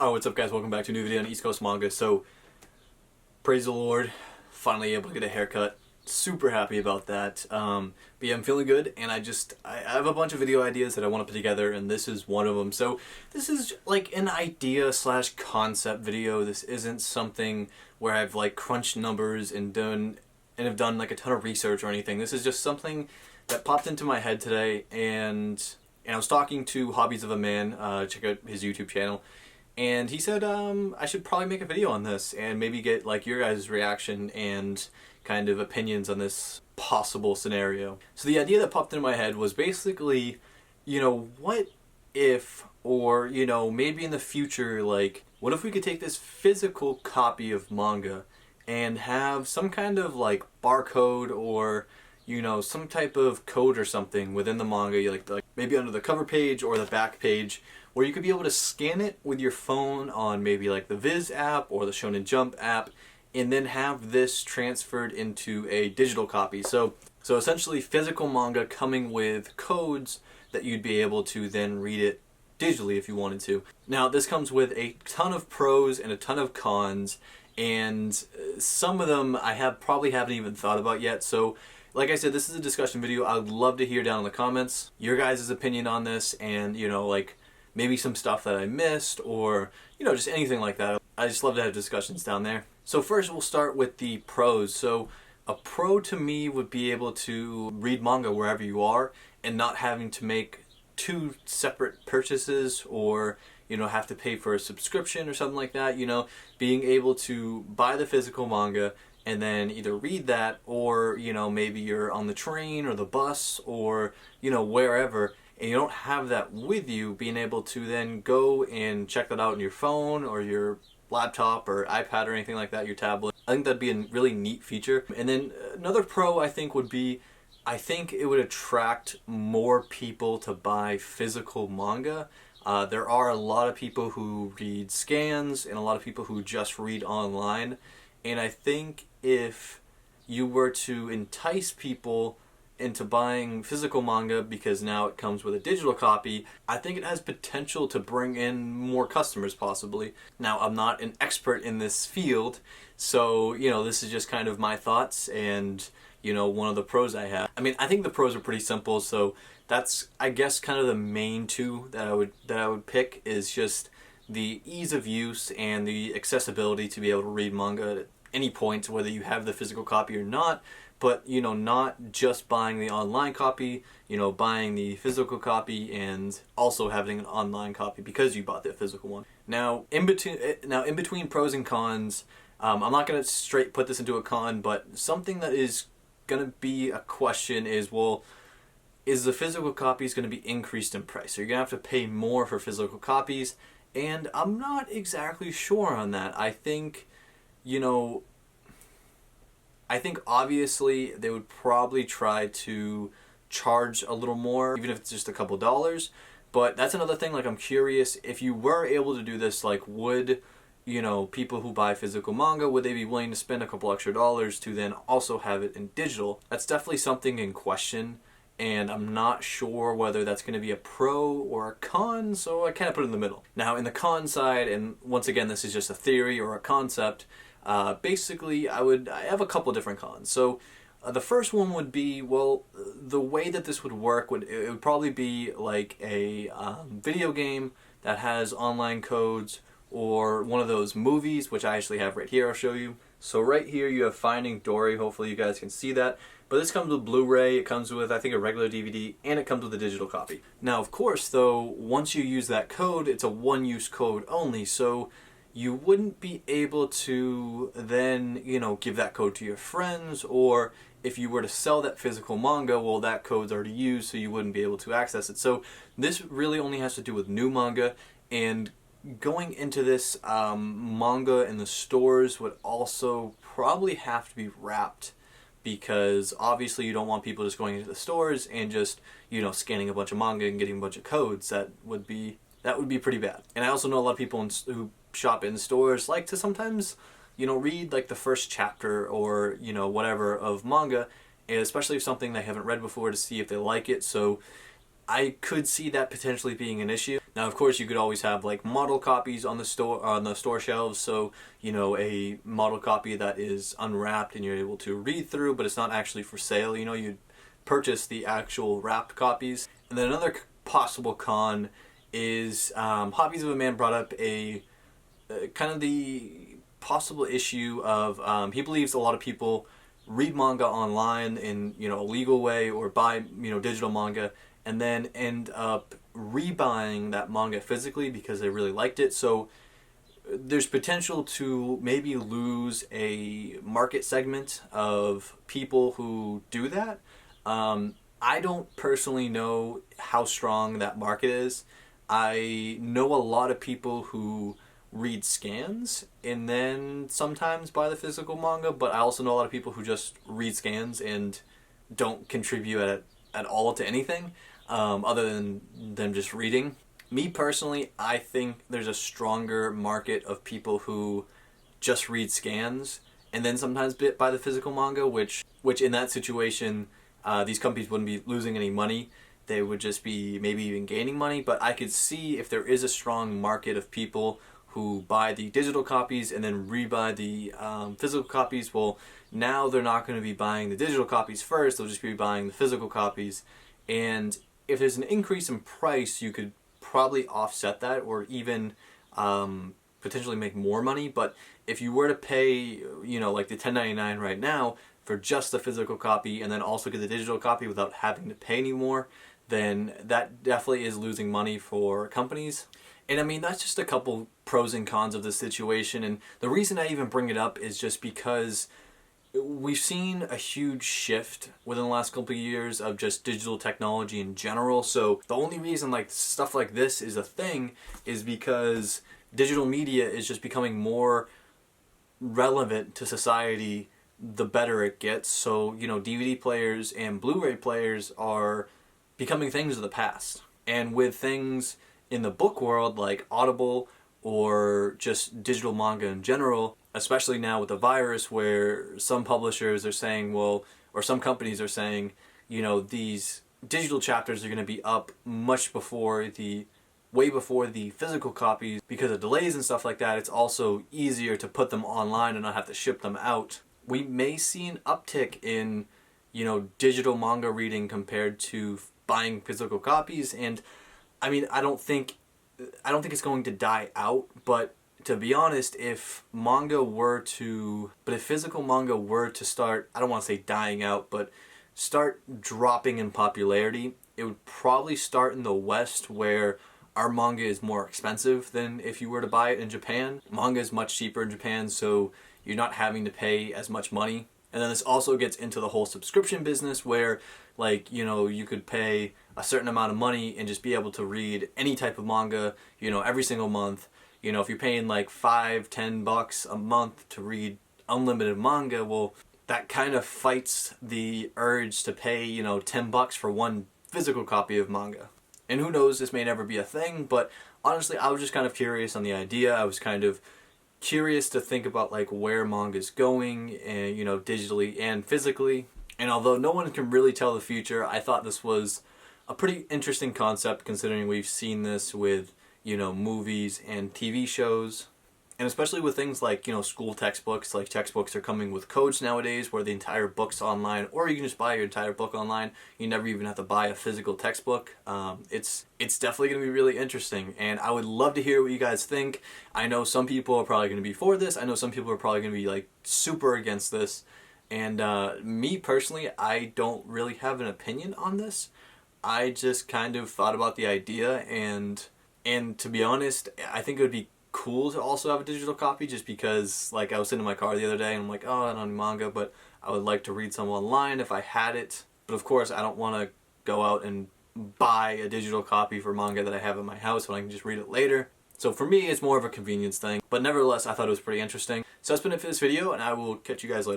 Oh, what's up guys? Welcome back to a new video on East Coast Manga. So, praise the Lord, finally able to get a haircut. Super happy about that. But yeah, I'm feeling good, and I have a bunch of video ideas that I want to put together, and this is one of them. So, this is like an idea slash concept video. This isn't something where I've like crunched numbers and have done like a ton of research or anything. This is just something that popped into my head today, and I was talking to Hobbies of a Man. Check out his YouTube channel. And he said I should probably make a video on this and maybe get like your guys' reaction and kind of opinions on this possible scenario. So the idea that popped into my head was basically, what if, or maybe in the future, like what if we could take this physical copy of manga and have some kind of like barcode or some type of code or something within the manga, like maybe under the cover page or the back page, where you could be able to scan it with your phone on maybe like the Viz app or the Shonen Jump app, and then have this transferred into a digital copy. So essentially physical manga coming with codes that you'd be able to then read it digitally if you wanted to. Now this comes with a ton of pros and a ton of cons, and some of them I probably haven't even thought about yet. So like I said, this is a discussion video. I'd love to hear down in the comments your guys' opinion on this, and like maybe some stuff that I missed, or just anything like that. I just love to have discussions down there. So first we'll start with the pros. So a pro to me would be able to read manga wherever you are and not having to make two separate purchases, or have to pay for a subscription or something like that. Being able to buy the physical manga and then either read that, or maybe you're on the train or the bus or wherever, and you don't have that with you, being able to then go and check that out on your phone or your laptop or iPad or anything like that, your tablet. I think that'd be a really neat feature. And then another pro I think would be, I think it would attract more people to buy physical manga. There are a lot of people who read scans and a lot of people who just read online, and I think if you were to entice people into buying physical manga because now it comes with a digital copy, I think it has potential to bring in more customers possibly. Now, I'm not an expert in this field, so this is just kind of my thoughts and one of the pros I have. I mean, I think the pros are pretty simple, so that's I guess kind of the main two that I would pick, is just the ease of use and the accessibility to be able to read manga at any point, whether you have the physical copy or not. But not just buying the online copy, buying the physical copy and also having an online copy because you bought the physical one. Now in between pros and cons, I'm not going to straight put this into a con, but something that is going to be a question is, well, is the physical copies going to be increased in price? So you're going to have to pay more for physical copies, and I'm not exactly sure on that. I think obviously they would probably try to charge a little more, even if it's just a couple dollars. But that's another thing, like I'm curious, if you were able to do this, like would, people who buy physical manga, would they be willing to spend a couple extra dollars to then also have it in digital? That's definitely something in question, and I'm not sure whether that's going to be a pro or a con, so I kind of put it in the middle. Now in the con side, and once again this is just a theory or a concept, basically I have a couple different cons. So the first one would be, well, the way that this would work it would probably be like a video game that has online codes, or one of those movies, which I actually have right here. I'll show you. So right here you have Finding Dory. Hopefully you guys can see that. But this comes with Blu-ray, it comes with I think a regular DVD, and it comes with a digital copy. Now of course though, once you use that code, it's a one-use code only, so you wouldn't be able to then, give that code to your friends, or if you were to sell that physical manga, well, that code's already used, so you wouldn't be able to access it. So this really only has to do with new manga, and going into this, manga in the stores would also probably have to be wrapped, because obviously you don't want people just going into the stores and just, scanning a bunch of manga and getting a bunch of codes. That would be pretty bad. And I also know a lot of people who shop in stores like to sometimes, read like the first chapter or, whatever of manga, and especially if something they haven't read before, to see if they like it. So I could see that potentially being an issue. Now, of course, you could always have like model copies on the store shelves, so you know, a model copy that is unwrapped and you're able to read through, but it's not actually for sale. You know, you'd purchase the actual wrapped copies. And then another possible con is Hobbies of a Man brought up a kind of the possible issue of he believes a lot of people read manga online in, you know, a legal way or buy, you know, digital manga and then end up rebuying that manga physically because they really liked it. So there's potential to maybe lose a market segment of people who do that. I don't personally know how strong that market is. I know a lot of people who read scans and then sometimes buy the physical manga, but I also know a lot of people who just read scans and don't contribute at all to anything other than them just reading. Me personally, I think there's a stronger market of people who just read scans and then sometimes buy the physical manga, which in that situation, these companies wouldn't be losing any money. They would just be maybe even gaining money. But I could see if there is a strong market of people who buy the digital copies and then rebuy the physical copies. Well, now they're not going to be buying the digital copies first. They'll just be buying the physical copies. And if there's an increase in price, you could probably offset that or even potentially make more money. But if you were to pay, you know, like the $10.99 right now for just the physical copy and then also get the digital copy without having to pay any more, then that definitely is losing money for companies. And I mean, that's just a couple pros and cons of the situation. And the reason I even bring it up is just because we've seen a huge shift within the last couple of years of just digital technology in general. So the only reason like stuff like this is a thing is because digital media is just becoming more relevant to society the better it gets. So, you know, DVD players and Blu-ray players are becoming things of the past. And with things in the book world like Audible or just digital manga in general, especially now with the virus where some publishers are saying, well, or some companies are saying, you know, these digital chapters are going to be up much before way before the physical copies because of delays and stuff like that. It's also easier to put them online and not have to ship them out. We may see an uptick in, you know, digital manga reading compared to buying physical copies. And I mean, I don't think it's going to die out, but to be honest, if physical manga were to start, I don't want to say dying out, but start dropping in popularity, it would probably start in the West where our manga is more expensive than if you were to buy it in Japan. Manga is much cheaper in Japan, so you're not having to pay as much money. And then this also gets into the whole subscription business where, like, you know, you could pay a certain amount of money and just be able to read any type of manga, you know, every single month. You know, if you're paying like $5-10 a month to read unlimited manga, well, that kind of fights the urge to pay, you know, $10 for one physical copy of manga. And who knows, this may never be a thing, but honestly, I was just kind of curious on the idea. I was kind of curious to think about like where manga's going, and you know, digitally and physically. And although no one can really tell the future, I thought this was a pretty interesting concept considering we've seen this with, you know, movies and TV shows. And especially with things like, you know, school textbooks, like textbooks are coming with codes nowadays where the entire book's online, or you can just buy your entire book online. You never even have to buy a physical textbook. It's definitely going to be really interesting, and I would love to hear what you guys think. I know some people are probably going to be for this. I know some people are probably going to be like super against this. And me personally, I don't really have an opinion on this. I just kind of thought about the idea, and to be honest, I think it would be cool to also have a digital copy, just because like I was sitting in my car the other day and I'm like, oh, I don't need manga, but I would like to read some online if I had it. But of course I don't want to go out and buy a digital copy for manga that I have in my house when I can just read it later. So for me, it's more of a convenience thing, but nevertheless I thought it was pretty interesting. So that's been it for this video, and I will catch you guys later.